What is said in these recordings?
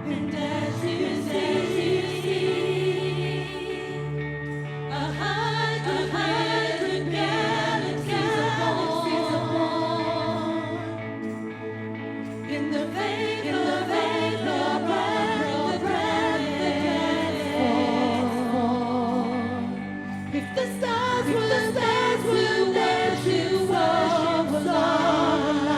And as you see, 100 galaxies are born in the vapor of the transform. If the stars will let you worship alive,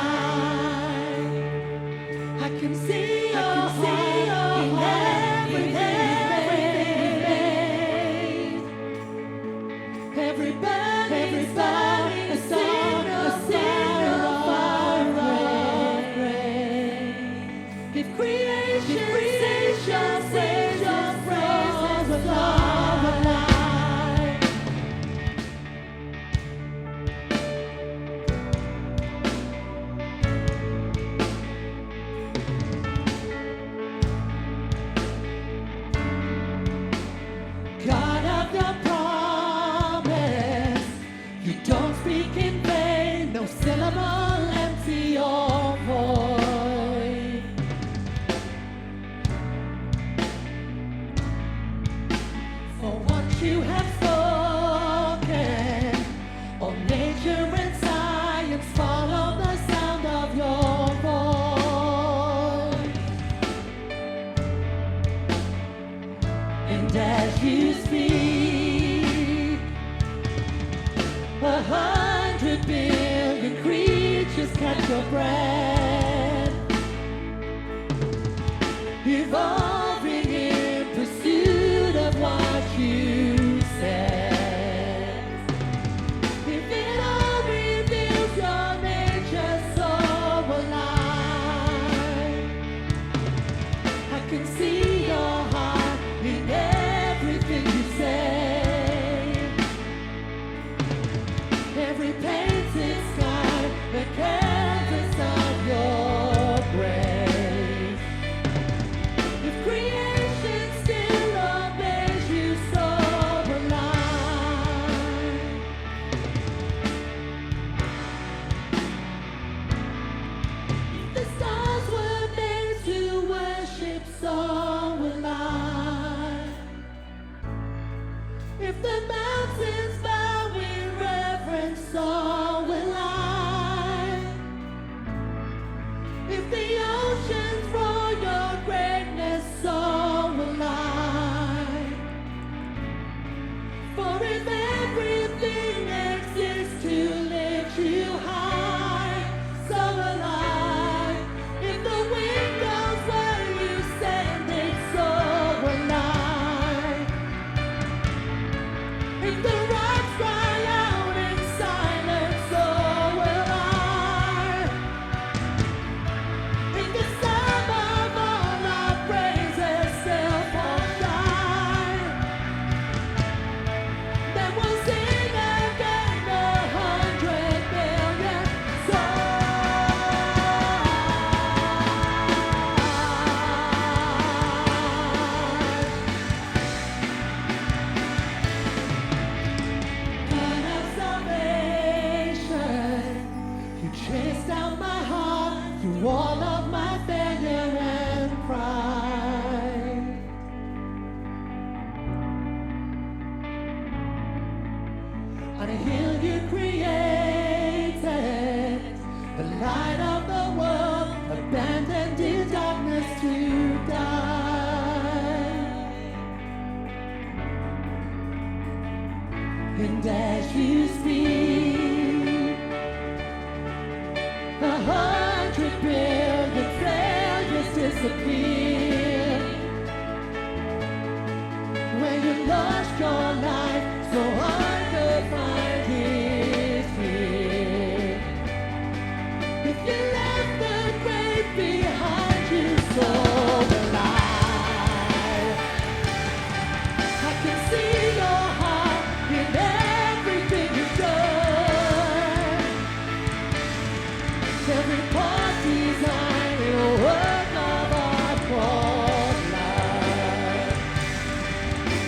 I can see your heart in everything. Everybody is singing a of praise. If creation sings your praise with love alive. God of your promise, you don't speak in vain, no syllable empty or void. For what you have spoken, all nature and science follow the sound of your voice. And as you speak, 100 billion creatures catch your breath, evolving in pursuit of what you said. If it all reveals your nature so alive, I can see your heart in everything you say. Every painted sky, the canvas of your grace. If creation still obeys you so alive, if the stars were made to worship so alive, if the mountains bow in reverence so alive, if the oceans roar your greatness so alive, for if everything exists to lift you high, so alive, if the wind goes where you send it so alive, if the rocks cry out in silence, so alive, if the sum of all our praises still fall shine, then we'll sing again 100 billion God of salvation, you chased out my heart through all of my failure and pride. On a hill you created, the light of the world, abandoned in darkness to die. And as you speak, 100 billion failures disappear. When you lost your life, so hard to find it here. If you left the grave behind you, so alive, I can see your heart in everything you've done. Every part designed a work of art for life.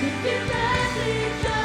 If you let me just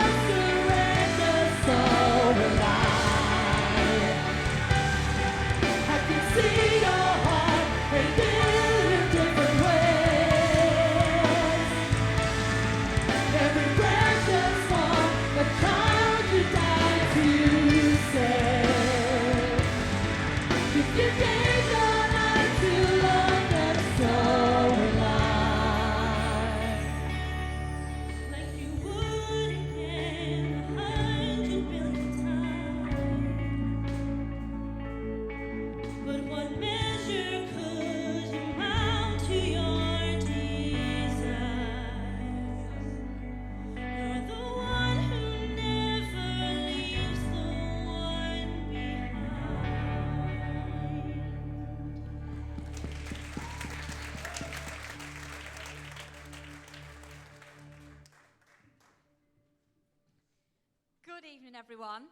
everyone.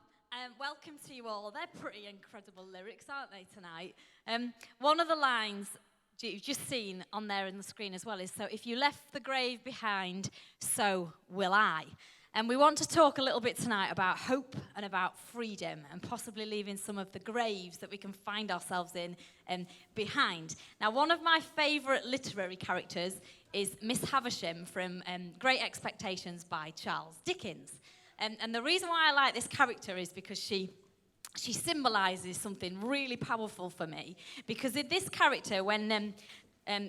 Welcome to you all. They're pretty incredible lyrics, aren't they, tonight? One of the lines you've just seen on there in the screen as well is, so if you left the grave behind, so will I. And we want to talk a little bit tonight about hope and about freedom and possibly leaving some of the graves that we can find ourselves in behind. Now, one of my favourite literary characters is Miss Havisham from Great Expectations by Charles Dickens. And the reason why I like this character is because she symbolises something really powerful for me. Because in this character, when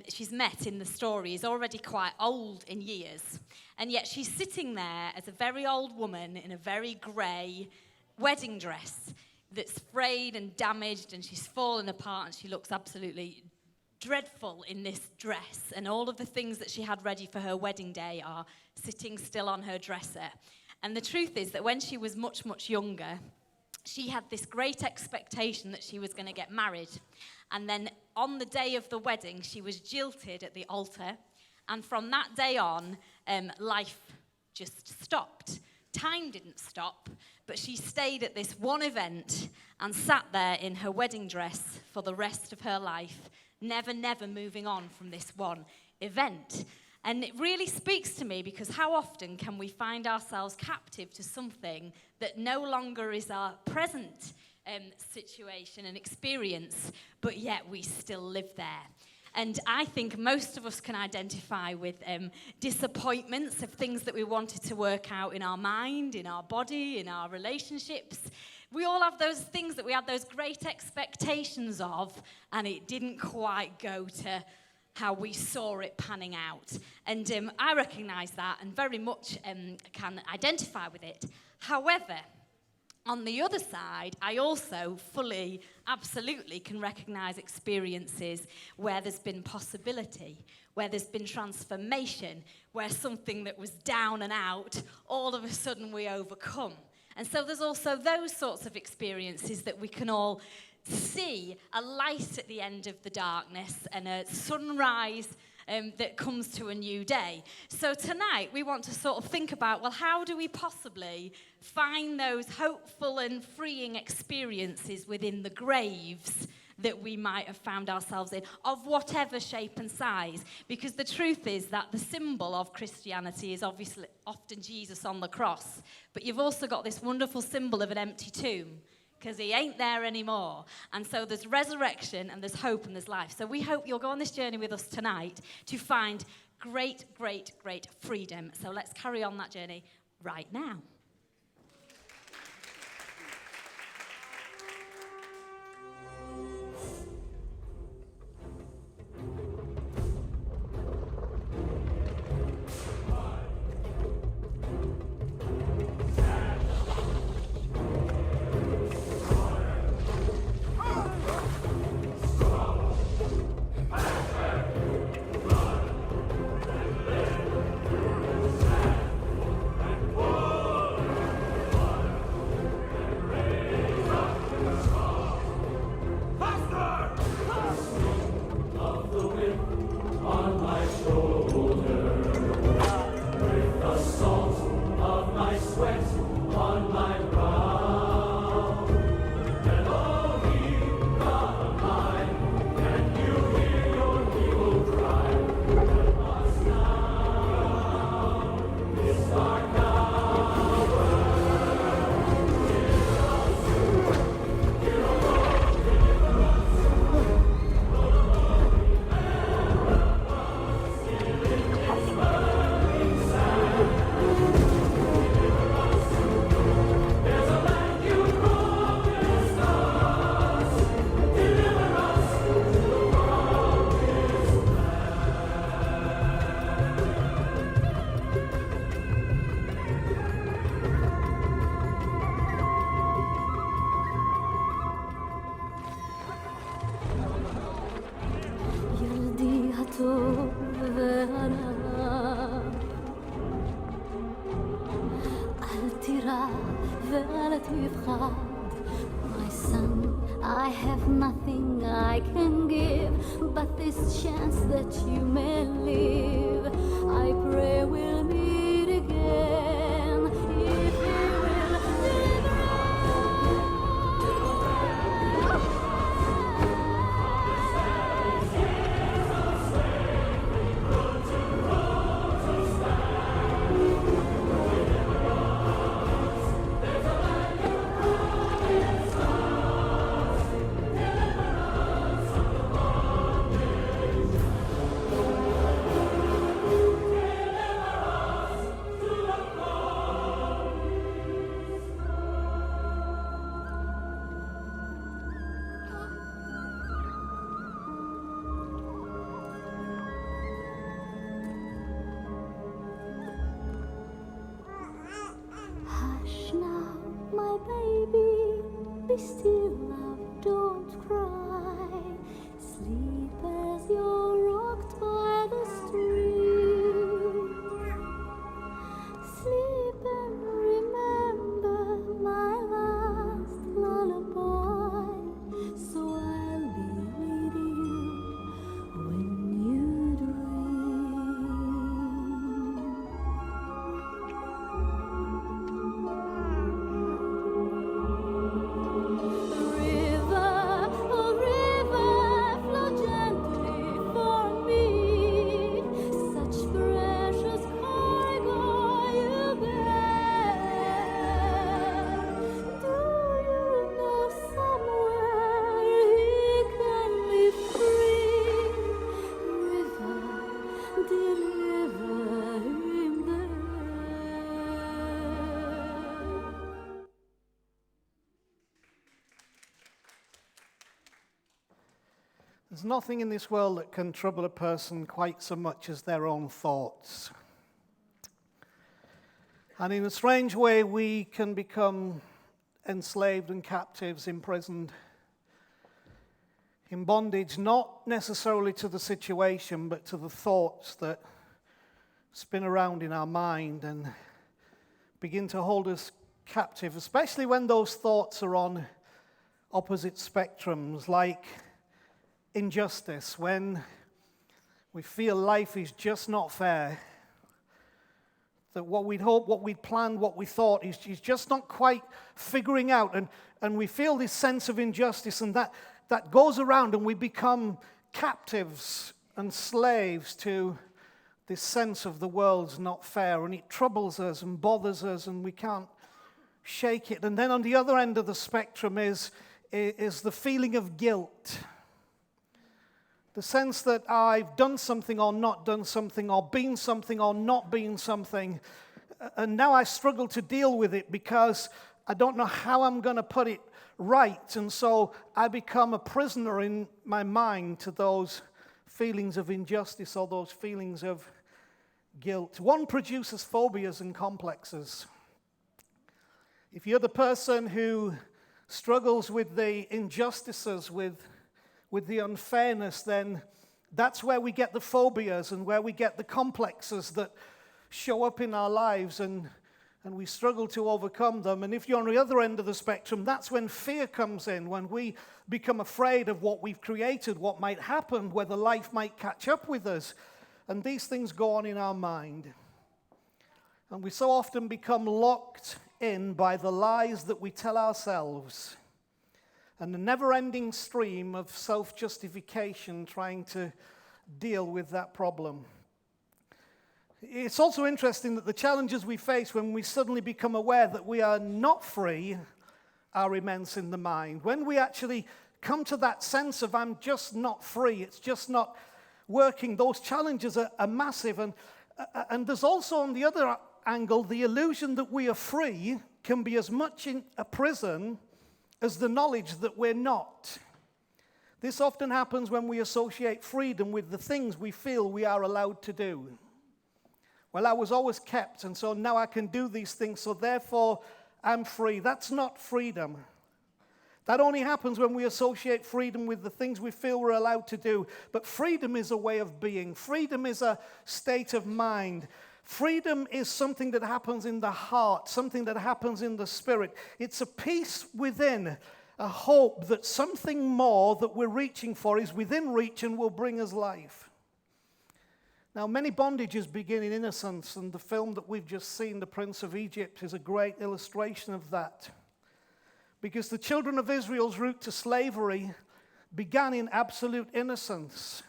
she's met in the story, is already quite old in years. And yet she's sitting there as a very old woman in a very grey wedding dress that's frayed and damaged, and she's fallen apart, and she looks absolutely dreadful in this dress. And all of the things that she had ready for her wedding day are sitting still on her dresser. And the truth is that when she was much, much younger, she had this great expectation that she was going to get married. And then on the day of the wedding, she was jilted at the altar. And from that day on, life just stopped. Time didn't stop, but she stayed at this one event and sat there in her wedding dress for the rest of her life, never moving on from this one event. And it really speaks to me, because how often can we find ourselves captive to something that no longer is our present situation and experience, but yet we still live there. And I think most of us can identify with disappointments of things that we wanted to work out in our mind, in our body, in our relationships. We all have those things that we had those great expectations of, and it didn't quite go to how we saw it panning out. And I recognise that and very much can identify with it. However, on the other side, I also fully, absolutely can recognise experiences where there's been possibility, where there's been transformation, where something that was down and out, all of a sudden we overcome. And so there's also those sorts of experiences that we can all see a light at the end of the darkness and a sunrise that comes to a new day. So tonight we want to sort of think about, well, how do we possibly find those hopeful and freeing experiences within the graves that we might have found ourselves in, of whatever shape and size? Because the truth is that the symbol of Christianity is obviously often Jesus on the cross, but you've also got this wonderful symbol of an empty tomb, because he ain't there anymore. And so there's resurrection and there's hope and there's life. So we hope you'll go on this journey with us tonight to find great, great, great freedom. So let's carry on that journey right now. My son, I have nothing I can give but this chance that you may live. I pray we'll meet again if you will deliver There's nothing in this world that can trouble a person quite so much as their own thoughts. And in a strange way, we can become enslaved and captives, imprisoned, in bondage, not necessarily to the situation, but to the thoughts that spin around in our mind and begin to hold us captive, especially when those thoughts are on opposite spectrums, like injustice, when we feel life is just not fair, that what we'd hoped, what we'd planned, what we thought is just not quite figuring out, and we feel this sense of injustice, and that goes around, and we become captives and slaves to this sense of the world's not fair, and it troubles us and bothers us, and we can't shake it. And then on the other end of the spectrum is the feeling of guilt. The sense that I've done something or not done something, or been something or not been something, and now I struggle to deal with it because I don't know how I'm going to put it right, and so I become a prisoner in my mind to those feelings of injustice or those feelings of guilt. One produces phobias and complexes. If you're the person who struggles with the injustices, with the unfairness, then that's where we get the phobias and where we get the complexes that show up in our lives, and we struggle to overcome them. And if you're on the other end of the spectrum, that's when fear comes in, when we become afraid of what we've created, what might happen, whether life might catch up with us. And these things go on in our mind. And we so often become locked in by the lies that we tell ourselves, and the never-ending stream of self-justification trying to deal with that problem. It's also interesting that the challenges we face when we suddenly become aware that we are not free are immense in the mind. When we actually come to that sense of I'm just not free, it's just not working, those challenges are massive. And there's also on the other angle, the illusion that we are free can be as much in a prison as the knowledge that we're not. This often happens when we associate freedom with the things we feel we are allowed to do. Well, I was always kept, and so now I can do these things, so therefore I'm free. That's not freedom. That only happens when we associate freedom with the things we feel we're allowed to do. But freedom is a way of being. Freedom is a state of mind. Freedom is something that happens in the heart, something that happens in the spirit. It's a peace within, a hope that something more that we're reaching for is within reach and will bring us life. Now, many bondages begin in innocence, and the film that we've just seen, The Prince of Egypt, is a great illustration of that. Because the children of Israel's route to slavery began in absolute innocence,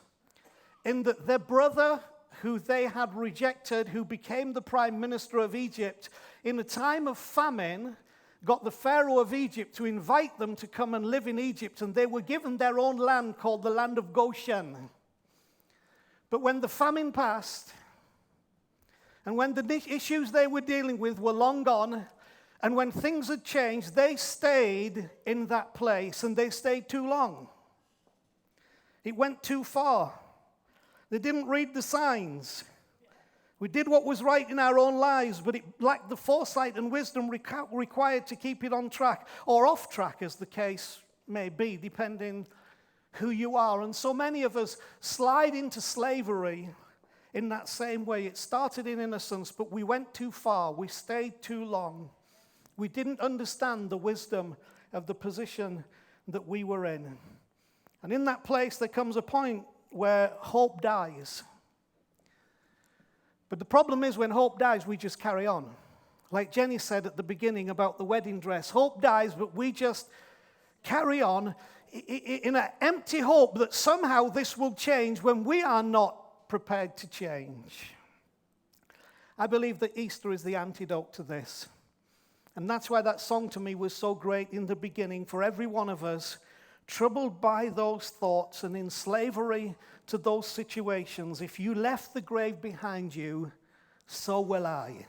in that their brother, who they had rejected, who became the prime minister of Egypt, in a time of famine, got the Pharaoh of Egypt to invite them to come and live in Egypt, and they were given their own land called the land of Goshen. But when the famine passed, and when the issues they were dealing with were long gone, and when things had changed, they stayed in that place, and they stayed too long. It went too far. They didn't read the signs. We did what was right in our own lives, but it lacked the foresight and wisdom required to keep it on track, or off track, as the case may be, depending who you are. And so many of us slide into slavery in that same way. It started in innocence, but we went too far. We stayed too long. We didn't understand the wisdom of the position that we were in. And in that place, there comes a point where hope dies. But the problem is, when hope dies, we just carry on. Like Jenny said at the beginning about the wedding dress, hope dies, but we just carry on in an empty hope that somehow this will change when we are not prepared to change. I believe that Easter is the antidote to this. And that's why that song to me was so great in the beginning. For every one of us, troubled by those thoughts and in slavery to those situations, if you left the grave behind you, so will I.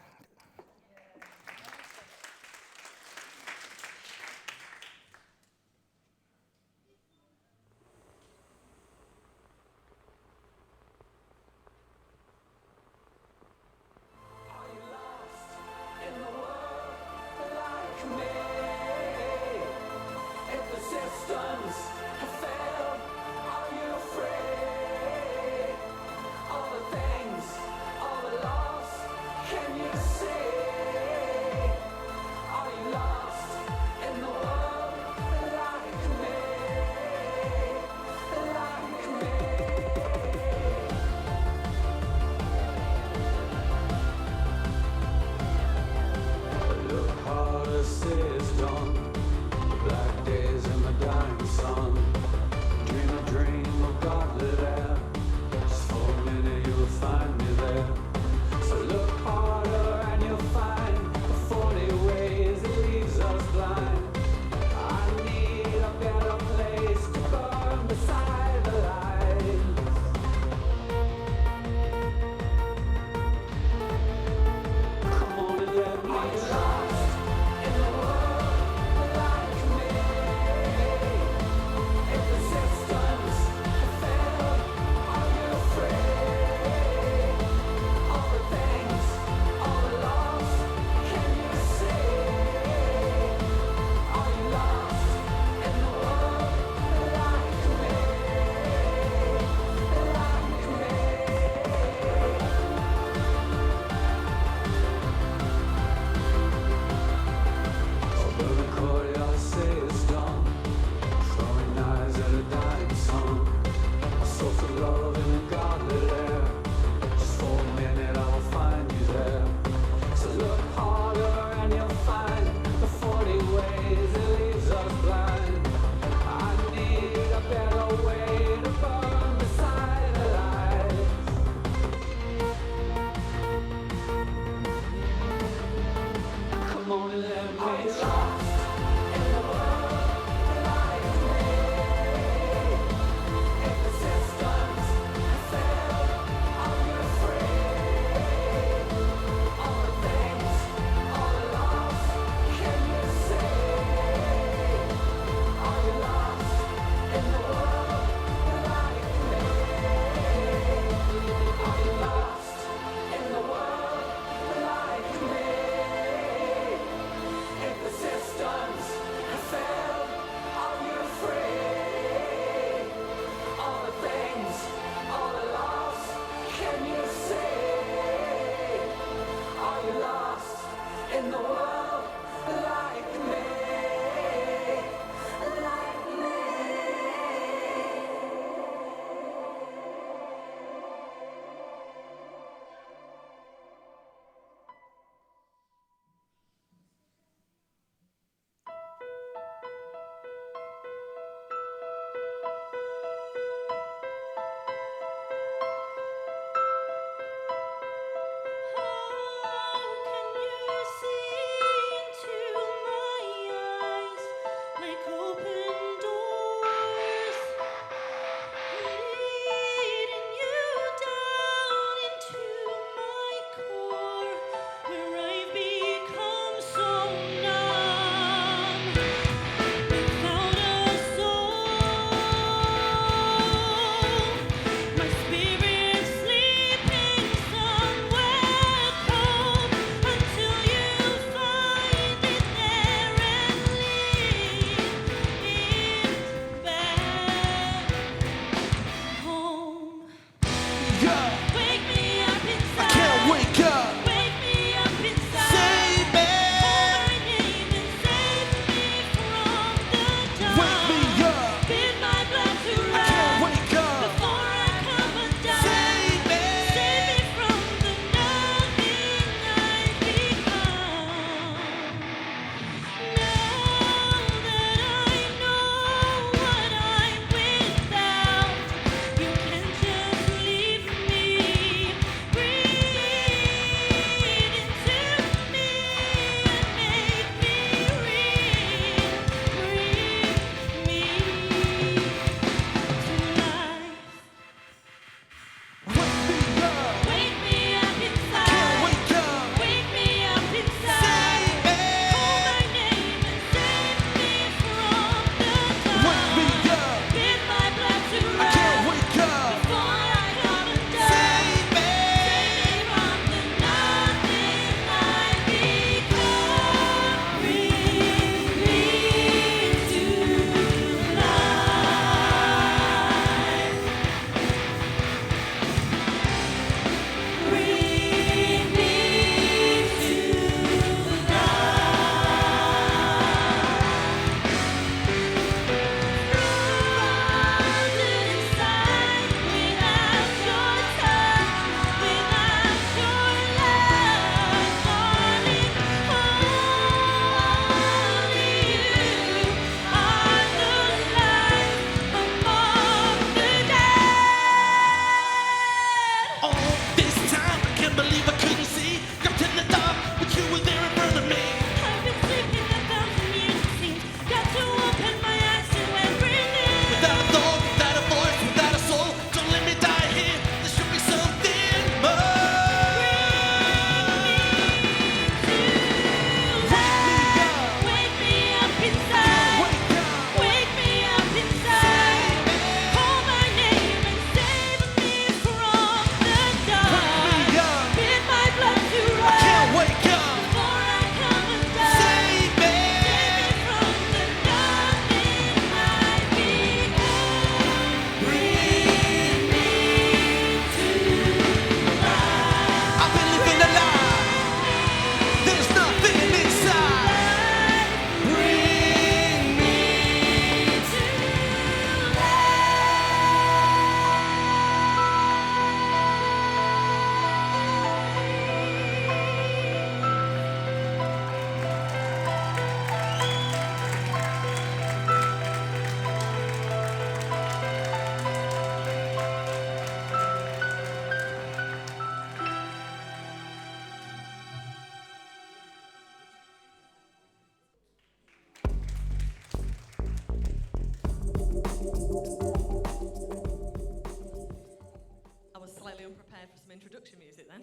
slightly unprepared for some introduction music then.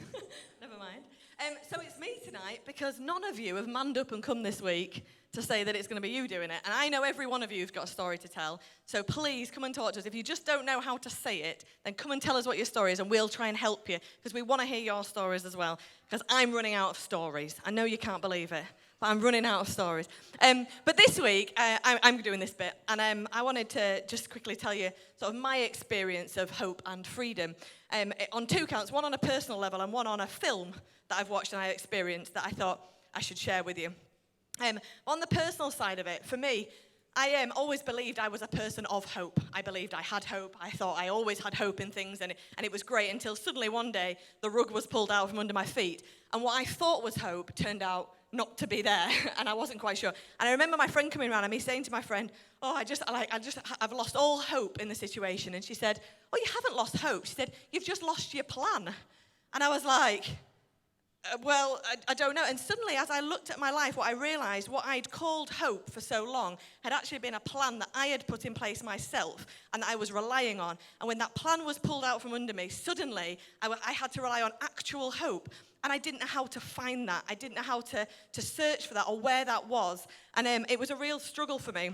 Never mind. So it's me tonight because none of you have manned up and come this week to say that it's going to be you doing it. And I know every one of you has got a story to tell. So please come and talk to us. If you just don't know how to say it, then come and tell us what your story is and we'll try and help you because we want to hear your stories as well because I'm running out of stories. I know you can't believe it, but I'm running out of stories. But this week, I'm doing this bit, and I wanted to just quickly tell you sort of my experience of hope and freedom on two counts, one on a personal level and one on a film that I've watched and I experienced that I thought I should share with you. On the personal side of it, for me, I always believed I was a person of hope. I believed I had hope. I thought I always had hope in things, and it was great until suddenly one day the rug was pulled out from under my feet, and what I thought was hope turned out not to be there, and I wasn't quite sure. And I remember my friend coming around and me saying to my friend, I've lost all hope in the situation. And she said, oh, you haven't lost hope. She said, you've just lost your plan. And I was like, I don't know. And suddenly, as I looked at my life, what I realized, what I'd called hope for so long had actually been a plan that I had put in place myself and that I was relying on. And when that plan was pulled out from under me, suddenly I had to rely on actual hope. And I didn't know how to find that. I didn't know how to search for that or where that was. And it was a real struggle for me.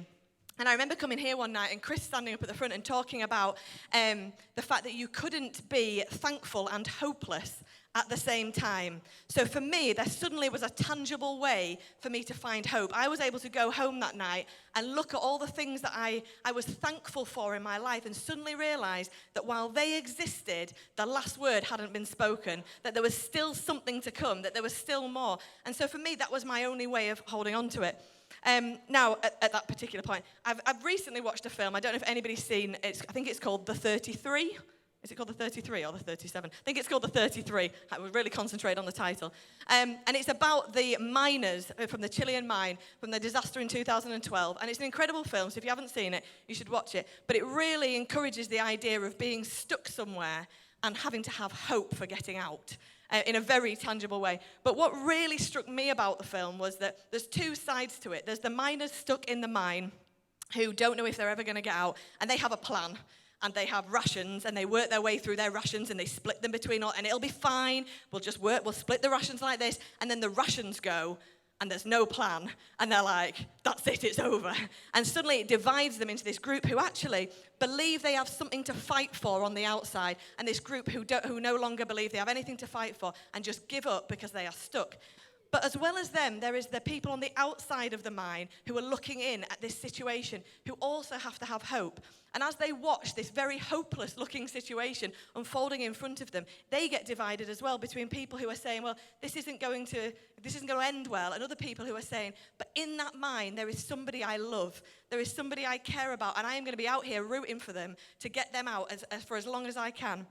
And I remember coming here one night and Chris standing up at the front and talking about the fact that you couldn't be thankful and hopeless at the same time. So for me, there suddenly was a tangible way for me to find hope. I was able to go home that night and look at all the things that I was thankful for in my life and suddenly realize that while they existed, the last word hadn't been spoken, that there was still something to come, that there was still more. And so for me, that was my only way of holding on to it. Now, at that particular point, I've recently watched a film. I don't know if anybody's seen it. I think it's called The 33. Is it called The 33 or The 37? I think it's called The 33. I would really concentrate on the title. And it's about the miners from the Chilean mine from the disaster in 2012. And it's an incredible film, so if you haven't seen it, you should watch it. But it really encourages the idea of being stuck somewhere and having to have hope for getting out in a very tangible way. But what really struck me about the film was that there's two sides to it. There's the miners stuck in the mine who don't know if they're ever going to get out, and they have a plan. And they have rations, and they work their way through their rations, and they split them between all, and it'll be fine. We'll just work, we'll split the rations like this, and then the rations go, and there's no plan, and they're like, that's it, it's over. And suddenly it divides them into this group who actually believe they have something to fight for on the outside, and this group who no longer believe they have anything to fight for, and just give up because they are stuck. But as well as them, there is the people on the outside of the mine who are looking in at this situation, who also have to have hope. And as they watch this very hopeless-looking situation unfolding in front of them, they get divided as well between people who are saying, well, this isn't going to end well, and other people who are saying, but in that mine, there is somebody I love. There is somebody I care about, and I am going to be out here rooting for them to get them out for as long as I can.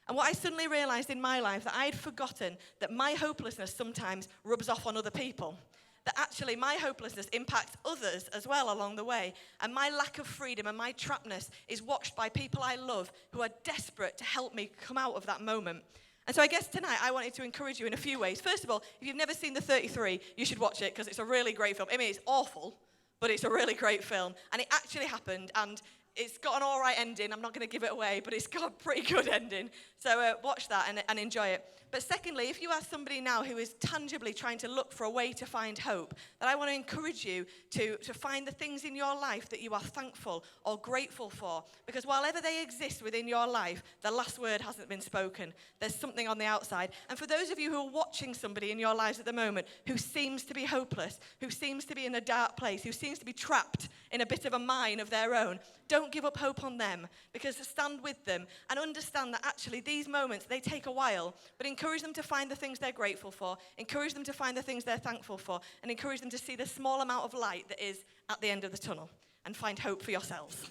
And what I suddenly realized in my life, that I had forgotten that my hopelessness sometimes rubs off on other people. That actually my hopelessness impacts others as well along the way. And my lack of freedom and my trappedness is watched by people I love who are desperate to help me come out of that moment. And so I guess tonight I wanted to encourage you in a few ways. First of all, if you've never seen The 33, you should watch it because it's a really great film. I mean, it's awful, but it's a really great film. And it actually happened, and it's got an all right ending. I'm not going to give it away, but it's got a pretty good ending. So watch that and enjoy it. But secondly, if you are somebody now who is tangibly trying to look for a way to find hope, then I want to encourage you to find the things in your life that you are thankful or grateful for. Because while ever they exist within your life, the last word hasn't been spoken. There's something on the outside. And for those of you who are watching somebody in your lives at the moment who seems to be hopeless, who seems to be in a dark place, who seems to be trapped in a bit of a mine of their own, don't give up hope on them, because stand with them and understand that actually these moments, they take a while, but encourage them to find the things they're grateful for, encourage them to find the things they're thankful for, and encourage them to see the small amount of light that is at the end of the tunnel, and find hope for yourselves.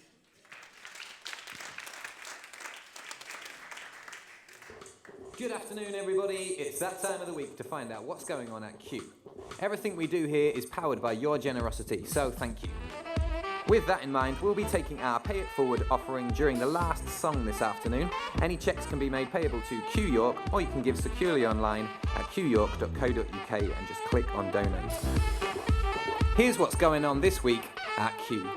Good afternoon, everybody. It's that time of the week to find out what's going on at Q. Everything we do here is powered by your generosity, so thank you. With that in mind, we'll be taking our Pay It Forward offering during the last song this afternoon. Any cheques can be made payable to Q York, or you can give securely online at qyork.co.uk and just click on Donate. Here's what's going on this week at Q.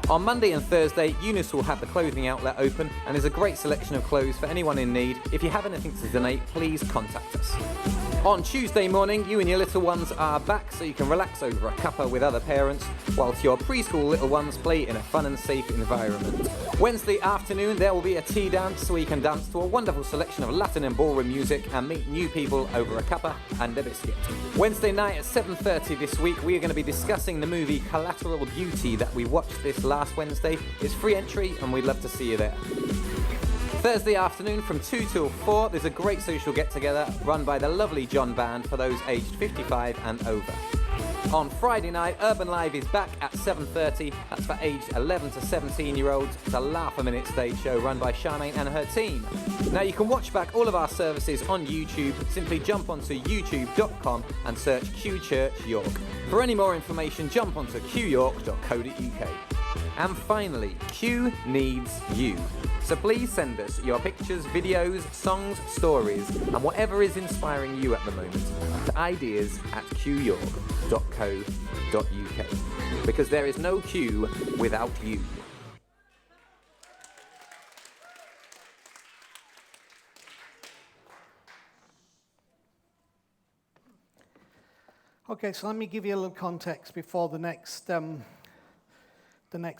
On Monday and Thursday, Eunice will have the clothing outlet open and there's a great selection of clothes for anyone in need. If you have anything to donate, please contact us. On Tuesday morning, you and your little ones are back so you can relax over a cuppa with other parents, whilst your preschool little ones play in a fun and safe environment. Wednesday afternoon, there will be a tea dance where you can dance to a wonderful selection of Latin and ballroom music and meet new people over a cuppa and a biscuit. Wednesday night at 7:30 this week, we are going to be discussing the movie Collateral Beauty that we watched this last Wednesday. It's free entry and we'd love to see you there. Thursday afternoon from 2 till 4, there's a great social get-together run by the lovely John Band for those aged 55 and over. On Friday night, Urban Live is back at 7:30. That's for aged 11 to 17-year-olds. It's a laugh-a-minute stage show run by Charmaine and her team. Now, you can watch back all of our services on YouTube. Simply jump onto youtube.com and search QChurch York. For any more information, jump onto qyork.co.uk. And finally, Q needs you. So please send us your pictures, videos, songs, stories, and whatever is inspiring you at the moment to ideas@qyork.co.uk. Because there is no Q without you. Okay, so let me give you a little context before the next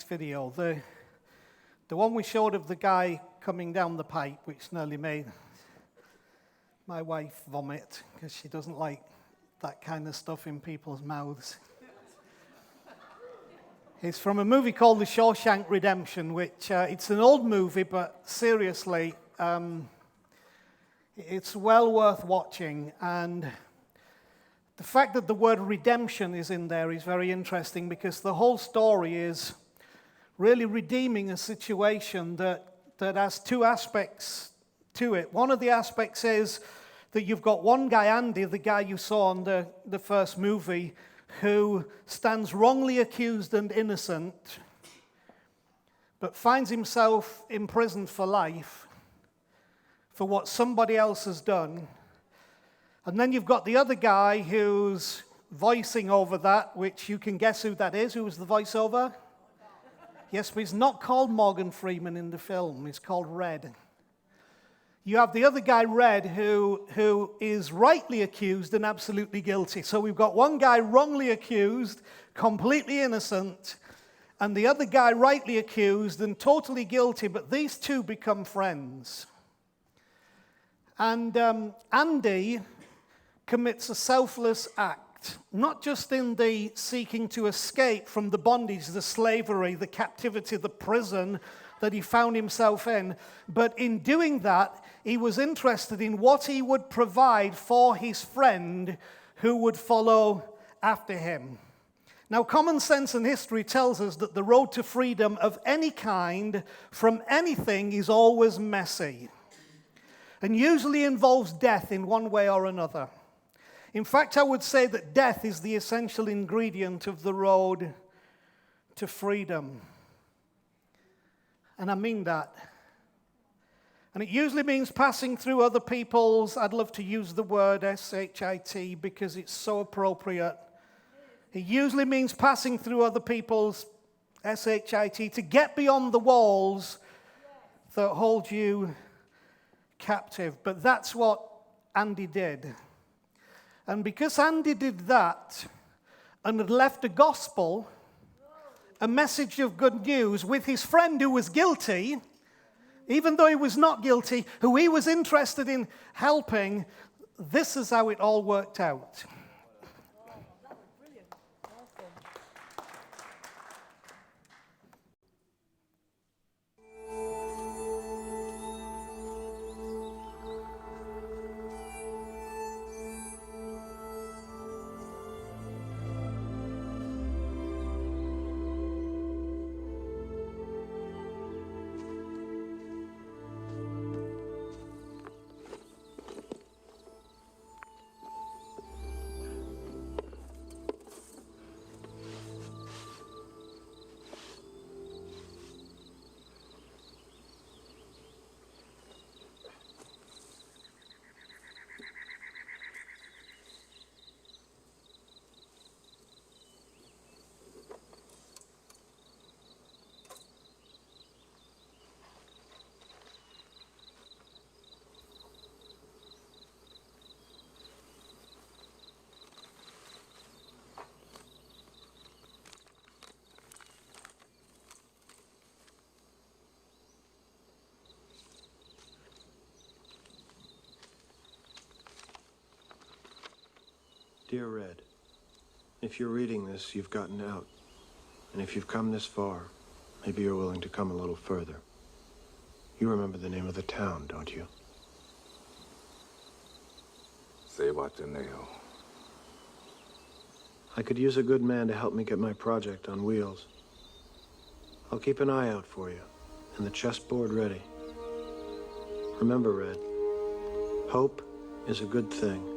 video. The one we showed of the guy coming down the pipe, which nearly made my wife vomit because she doesn't like that kind of stuff in people's mouths. It's from a movie called The Shawshank Redemption, which it's an old movie, but seriously, it's well worth watching. And the fact that the word redemption is in there is very interesting because the whole story is really redeeming a situation that has two aspects to it. One of the aspects is that you've got one guy, Andy, the guy you saw on the first movie, who stands wrongly accused and innocent, but finds himself imprisoned for life for what somebody else has done. And then you've got the other guy who's voicing over that, which you can guess who that is. Who was the voiceover? Yes, but he's not called Morgan Freeman in the film. He's called Red. You have the other guy, Red, who is rightly accused and absolutely guilty. So we've got one guy wrongly accused, completely innocent, and the other guy rightly accused and totally guilty, but these two become friends. And Andy commits a selfless act, not just in the seeking to escape from the bondage, the slavery, the captivity, the prison that he found himself in, but in doing that, he was interested in what he would provide for his friend who would follow after him. Now, common sense and history tells us that the road to freedom of any kind from anything is always messy and usually involves death in one way or another. In fact, I would say that death is the essential ingredient of the road to freedom. And I mean that. And it usually means passing through other people's, I'd love to use the word S-H-I-T because it's so appropriate. It usually means passing through other people's, S-H-I-T, to get beyond the walls that hold you captive. But that's what Andy did. And because Andy did that and had left a gospel, a message of good news with his friend who was guilty, even though he was not guilty, who he was interested in helping, this is how it all worked out. Dear Red, if you're reading this, you've gotten out. And if you've come this far, maybe you're willing to come a little further. You remember the name of the town, don't you? Zihuatanejo. I could use a good man to help me get my project on wheels. I'll keep an eye out for you, and the chessboard ready. Remember, Red, hope is a good thing,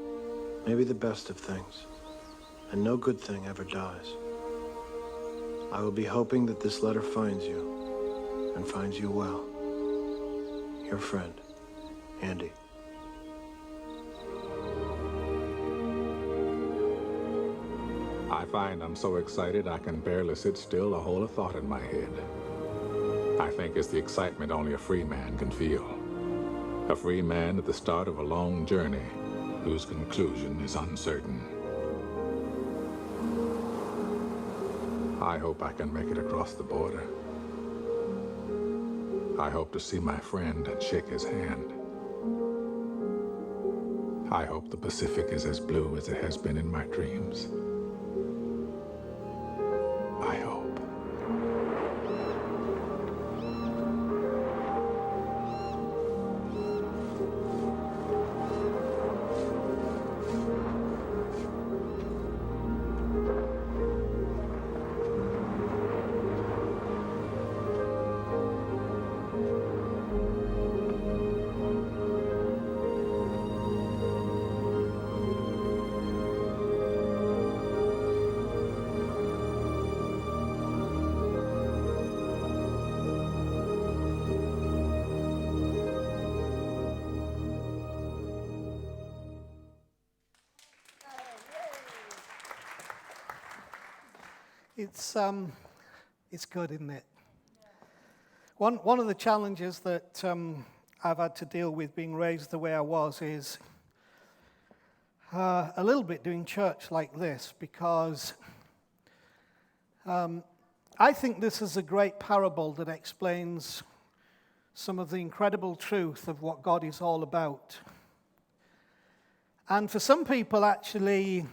maybe the best of things, and no good thing ever dies. I will be hoping that this letter finds you, and finds you well. Your friend, Andy. I find I'm so excited I can barely sit still or hold a thought in my head. I think it's the excitement only a free man can feel. A free man at the start of a long journey whose conclusion is uncertain. I hope I can make it across the border. I hope to see my friend and shake his hand. I hope the Pacific is as blue as it has been in my dreams. I hope. It's good, isn't it? One of the challenges that I've had to deal with being raised the way I was is a little bit doing church like this, because I think this is a great parable that explains some of the incredible truth of what God is all about. And for some people, actually,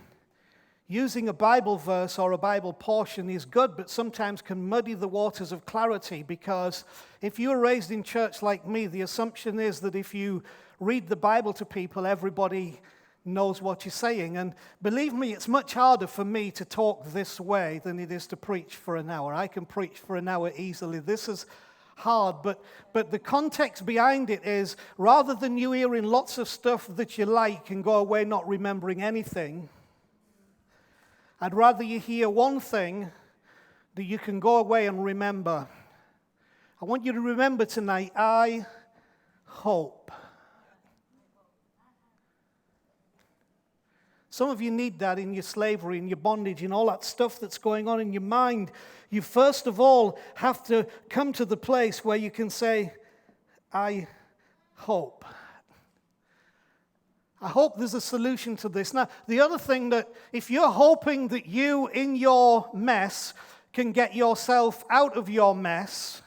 using a Bible verse or a Bible portion is good, but sometimes can muddy the waters of clarity, because if you were raised in church like me, the assumption is that if you read the Bible to people, everybody knows what you're saying. And believe me, it's much harder for me to talk this way than it is to preach for an hour. I can preach for an hour easily. This is hard, but the context behind it is, rather than you hearing lots of stuff that you like and go away not remembering anything, I'd rather you hear one thing that you can go away and remember. I want you to remember tonight, I hope. Some of you need that in your slavery, in your bondage, in all that stuff that's going on in your mind. You first of all have to come to the place where you can say, I hope. I hope there's a solution to this. Now, the other thing, that if you're hoping that you, in your mess, can get yourself out of your mess,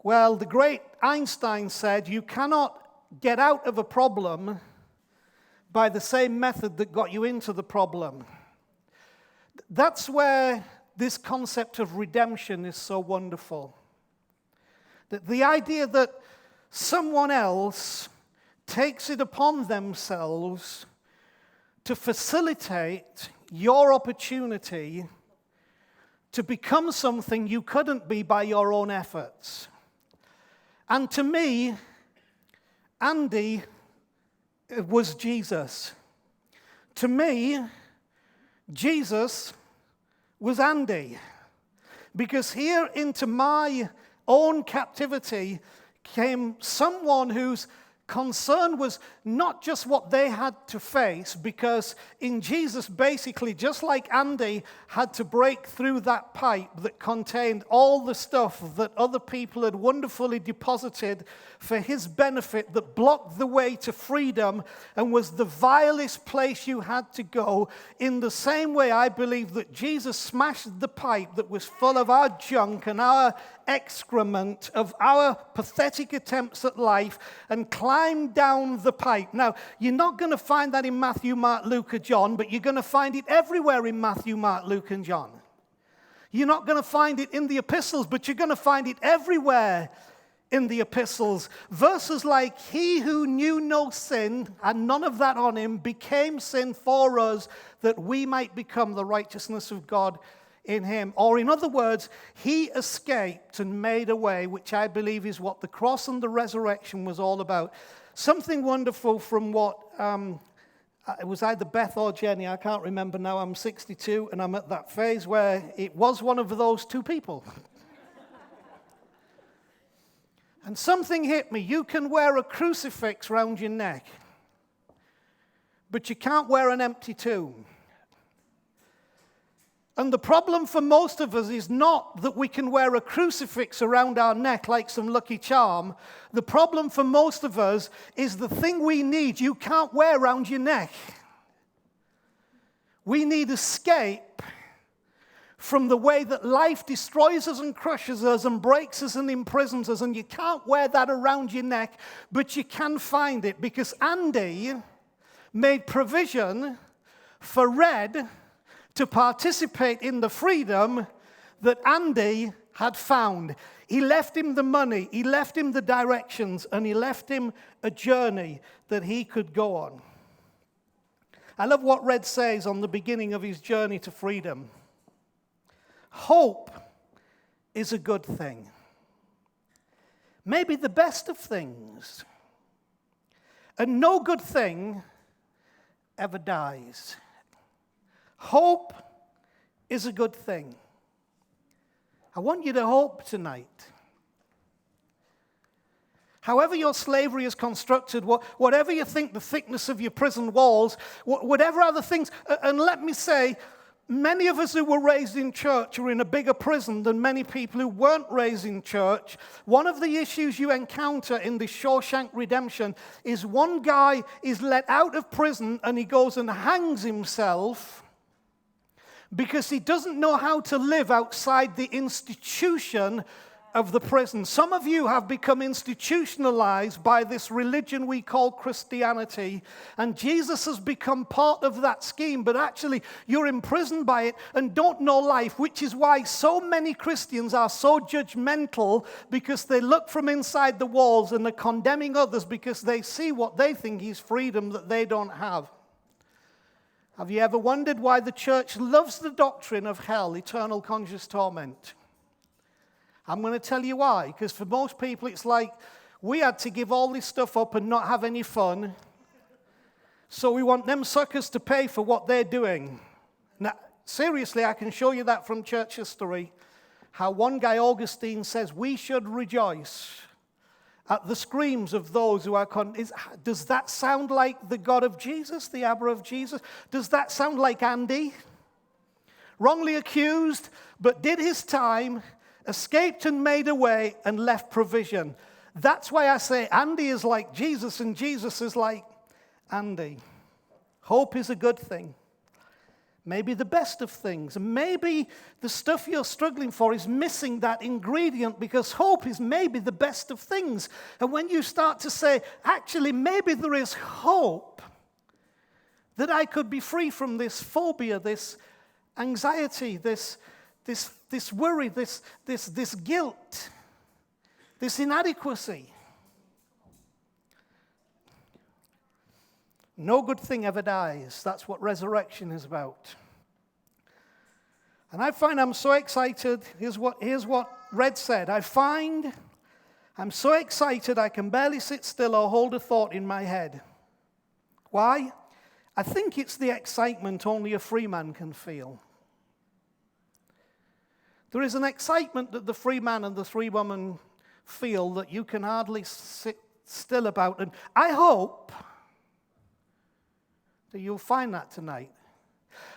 well, the great Einstein said you cannot get out of a problem by the same method that got you into the problem. That's where this concept of redemption is so wonderful. That the idea that someone else takes it upon themselves to facilitate your opportunity to become something you couldn't be by your own efforts. And to me, Andy was Jesus. To me, Jesus was Andy. Because here into my own captivity came someone whose concern was not just what they had to face, because in Jesus, basically, just like Andy had to break through that pipe that contained all the stuff that other people had wonderfully deposited for his benefit, that blocked the way to freedom and was the vilest place you had to go, in the same way I believe that Jesus smashed the pipe that was full of our junk and our excrement, of our pathetic attempts at life, and climbed I'm down the pipe. Now, you're not going to find that in Matthew, Mark, Luke, or John, but you're going to find it everywhere in Matthew, Mark, Luke, and John. You're not going to find it in the epistles, but you're going to find it everywhere in the epistles. Verses like, he who knew no sin, and none of that on him, became sin for us, that we might become the righteousness of God in him. Or in other words, he escaped and made a way, which I believe is what the cross and the resurrection was all about. Something wonderful from what, it was either Beth or Jenny, I can't remember now, I'm 62, and I'm at that phase where it was one of those two people. And something hit me. You can wear a crucifix round your neck, but you can't wear an empty tomb. And the problem for most of us is not that we can wear a crucifix around our neck like some lucky charm. The problem for most of us is the thing we need you can't wear around your neck. We need escape from the way that life destroys us and crushes us and breaks us and imprisons us. And you can't wear that around your neck, but you can find it, because Andy made provision for Red to participate in the freedom that Andy had found. He left him the money, he left him the directions, and he left him a journey that he could go on. I love what Red says on the beginning of his journey to freedom. Hope is a good thing, maybe the best of things, and no good thing ever dies. Hope is a good thing. I want you to hope tonight. However your slavery is constructed, whatever you think the thickness of your prison walls, whatever other things, and let me say, many of us who were raised in church are in a bigger prison than many people who weren't raised in church. One of the issues you encounter in the Shawshank Redemption is one guy is let out of prison and he goes and hangs himself because he doesn't know how to live outside the institution of the prison. Some of you have become institutionalized by this religion we call Christianity, and Jesus has become part of that scheme, but actually you're imprisoned by it and don't know life, which is why so many Christians are so judgmental, because they look from inside the walls and are condemning others because they see what they think is freedom that they don't have. Have you ever wondered why the church loves the doctrine of hell, eternal conscious torment? I'm going to tell you why. Because for most people, it's like we had to give all this stuff up and not have any fun. So we want them suckers to pay for what they're doing. Now, seriously, I can show you that from church history. How one guy, Augustine, says we should rejoice at the screams of those who are does that sound like the God of Jesus, the Abba of Jesus? Does that sound like Andy? Wrongly accused, but did his time, escaped and made a way, and left provision. That's why I say Andy is like Jesus and Jesus is like Andy. Hope is a good thing. Maybe the best of things. And maybe the stuff you're struggling for is missing that ingredient, because hope is maybe the best of things. And when you start to say, actually, maybe there is hope that I could be free from this phobia, this anxiety, this worry, this guilt, this inadequacy. No good thing ever dies. That's what resurrection is about. And I find I'm so excited. Here's what Red said. I'm so excited I can barely sit still or hold a thought in my head. Why? I think it's the excitement only a free man can feel. There is an excitement that the free man and the free woman feel that you can hardly sit still about. And I hope that you'll find that tonight.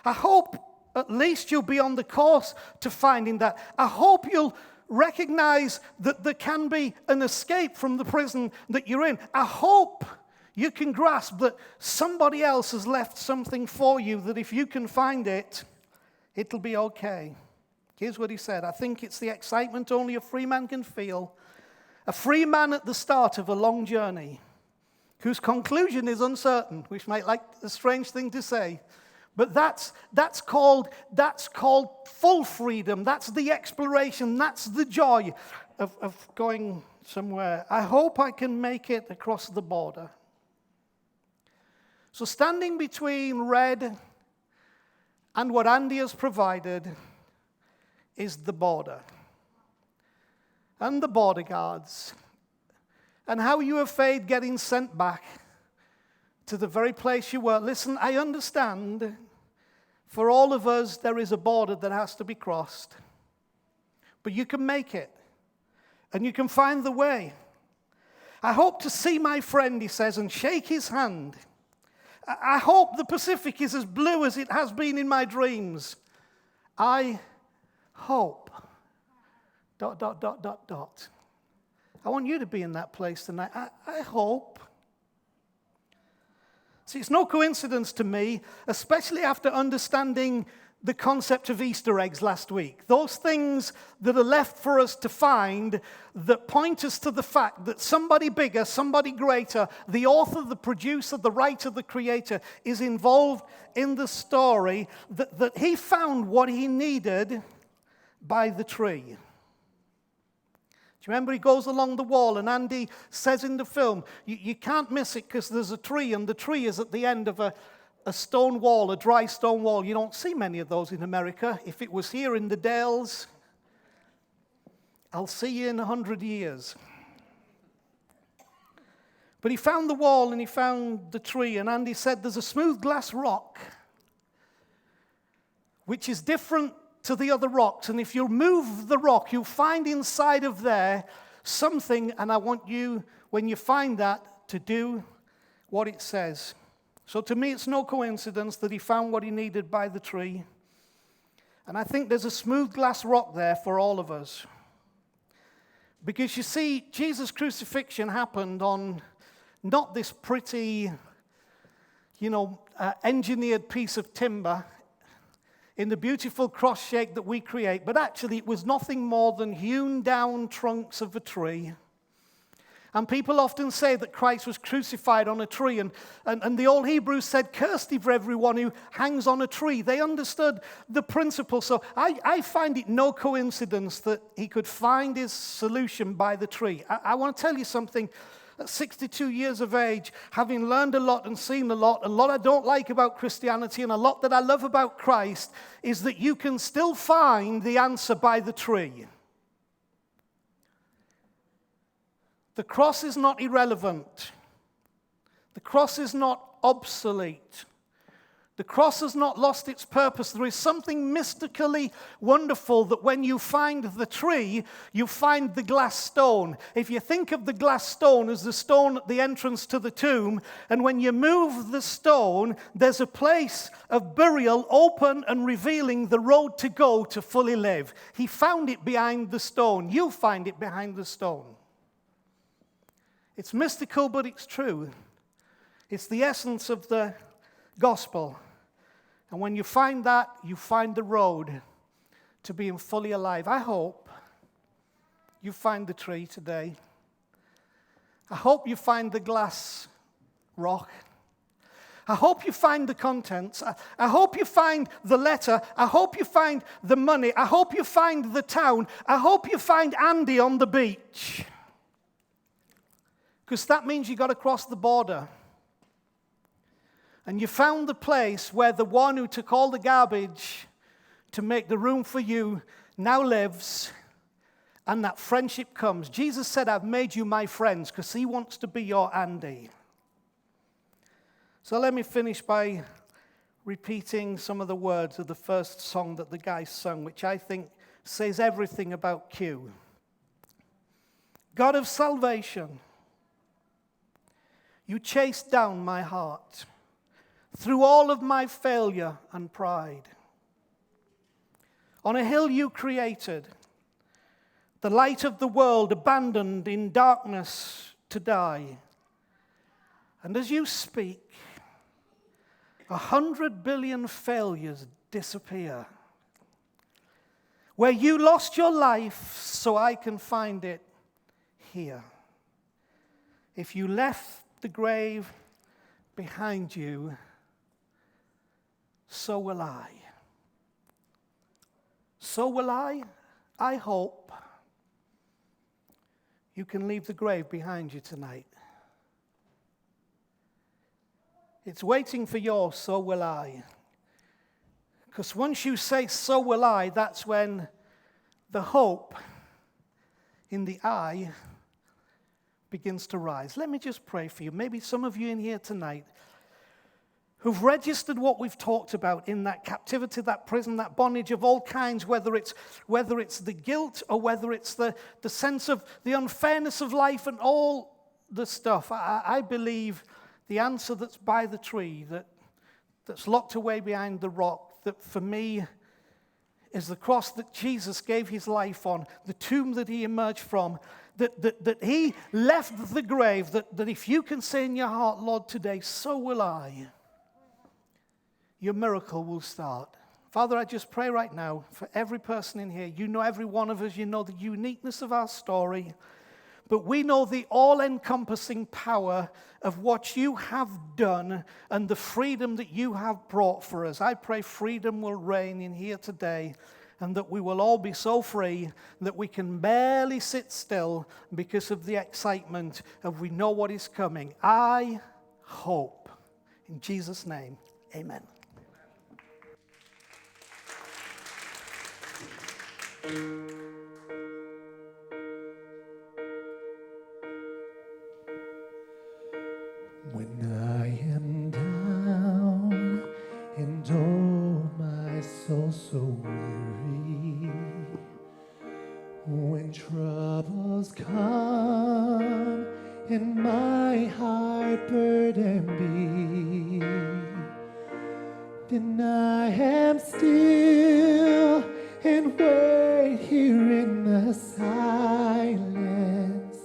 I hope at least you'll be on the course to finding that. I hope you'll recognize that there can be an escape from the prison that you're in. I hope you can grasp that somebody else has left something for you, that if you can find it, it'll be okay. Here's what he said. I think it's the excitement only a free man can feel. A free man at the start of a long journey. whose conclusion is uncertain, which might like a strange thing to say. But that's called full freedom. That's the exploration. That's the joy of going somewhere. I hope I can make it across the border. So standing between Red and what Andy has provided is the border. And the border guards. And how you have faced getting sent back to the very place you were. Listen, I understand for all of us there is a border that has to be crossed. But you can make it. And you can find the way. I hope to see my friend, he says, and shake his hand. I hope the Pacific is as blue as it has been in my dreams. I hope. ... I want you to be in that place tonight. I hope. See, it's no coincidence to me, especially after understanding the concept of Easter eggs last week. Those things that are left for us to find that point us to the fact that somebody bigger, somebody greater, the author, the producer, the writer, the creator, is involved in the story, that he found what he needed by the tree. Do you remember he goes along the wall and Andy says in the film, you can't miss it because there's a tree and the tree is at the end of a stone wall, a dry stone wall. You don't see many of those in America. If it was here in the Dales, I'll see you in 100 years. But he found the wall and he found the tree, and Andy said there's a smooth glass rock which is different to the other rocks, and if you move the rock, you'll find inside of there something, and I want you, when you find that, to do what it says. So to me, it's no coincidence that he found what he needed by the tree, and I think there's a smooth glass rock there for all of us. Because you see, Jesus' crucifixion happened on not this pretty, engineered piece of timber in the beautiful cross shape that we create, but actually it was nothing more than hewn down trunks of a tree. And people often say that Christ was crucified on a tree, and the old Hebrews said, cursed be for everyone who hangs on a tree. They understood the principle. So I find it no coincidence that he could find his solution by the tree. I want to tell you something. At 62 years of age, having learned a lot and seen a lot I don't like about Christianity and a lot that I love about Christ, is that you can still find the answer by the tree. The cross is not irrelevant. The cross is not obsolete. The cross has not lost its purpose. There is something mystically wonderful that when you find the tree, you find the glass stone. If you think of the glass stone as the stone at the entrance to the tomb, and when you move the stone, there's a place of burial open and revealing the road to go to fully live. He found it behind the stone. You'll find it behind the stone. It's mystical, but it's true. It's the essence of the gospel. And when you find that, you find the road to being fully alive. I hope you find the tree today. I hope you find the glass rock. I hope you find the contents. I hope you find the letter. I hope you find the money. I hope you find the town. I hope you find Andy on the beach. Because that means you got to cross the border. And you found the place where the one who took all the garbage to make the room for you now lives, and that friendship comes. Jesus said, I've made you my friends, because he wants to be your Andy. So let me finish by repeating some of the words of the first song that the guys sung, which I think says everything about Q. God of salvation, you chased down my heart through all of my failure and pride. On a hill you created, the light of the world abandoned in darkness to die. And as you speak, 100 billion failures disappear. Where you lost your life so I can find it here. If you left the grave behind you, so will I. So will I. I hope you can leave the grave behind you tonight. It's waiting for your so will I. Because once you say so will I, that's when the hope in the I begins to rise. Let me just pray for you. Maybe some of you in here tonight who've registered what we've talked about in that captivity, that prison, that bondage of all kinds, whether it's the guilt or whether it's the sense of the unfairness of life and all the stuff. I believe the answer that's by the tree, that's locked away behind the rock, that for me is the cross that Jesus gave his life on, the tomb that he emerged from, that he left the grave, that if you can say in your heart, Lord, today, so will I, your miracle will start. Father, I just pray right now for every person in here. You know every one of us. You know the uniqueness of our story. But we know the all-encompassing power of what you have done and the freedom that you have brought for us. I pray freedom will reign in here today, and that we will all be so free that we can barely sit still because of the excitement of we know what is coming. I hope. In Jesus' name, amen. When I am down and oh my soul so weary, when troubles come and my heart burden be, then I am still and wait here in the silence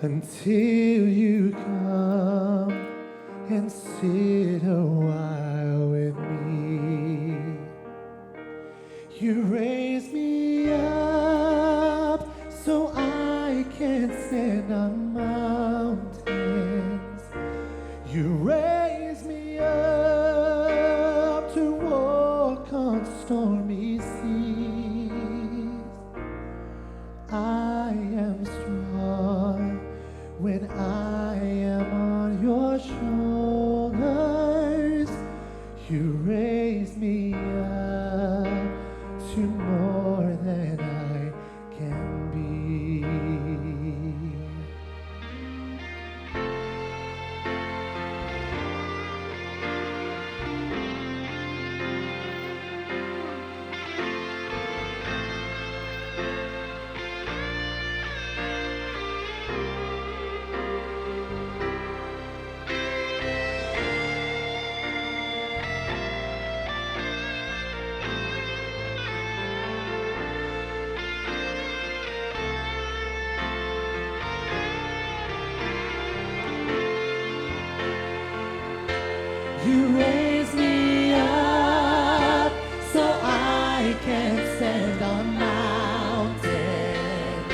until you come and sit a while with me. You raise me up so I can stand on mountains. You raise me up to walk on stormy seas. I am strong when I am on your shoulders. You raise me up to more than I can be. You raise me up so I can stand on mountains.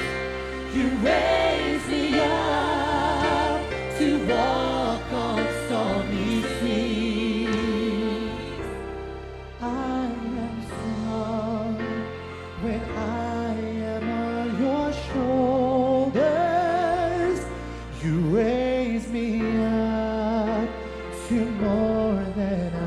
You raise me up to walk on stormy seas. I am strong when I am on your shoulders. You raise me up to more than I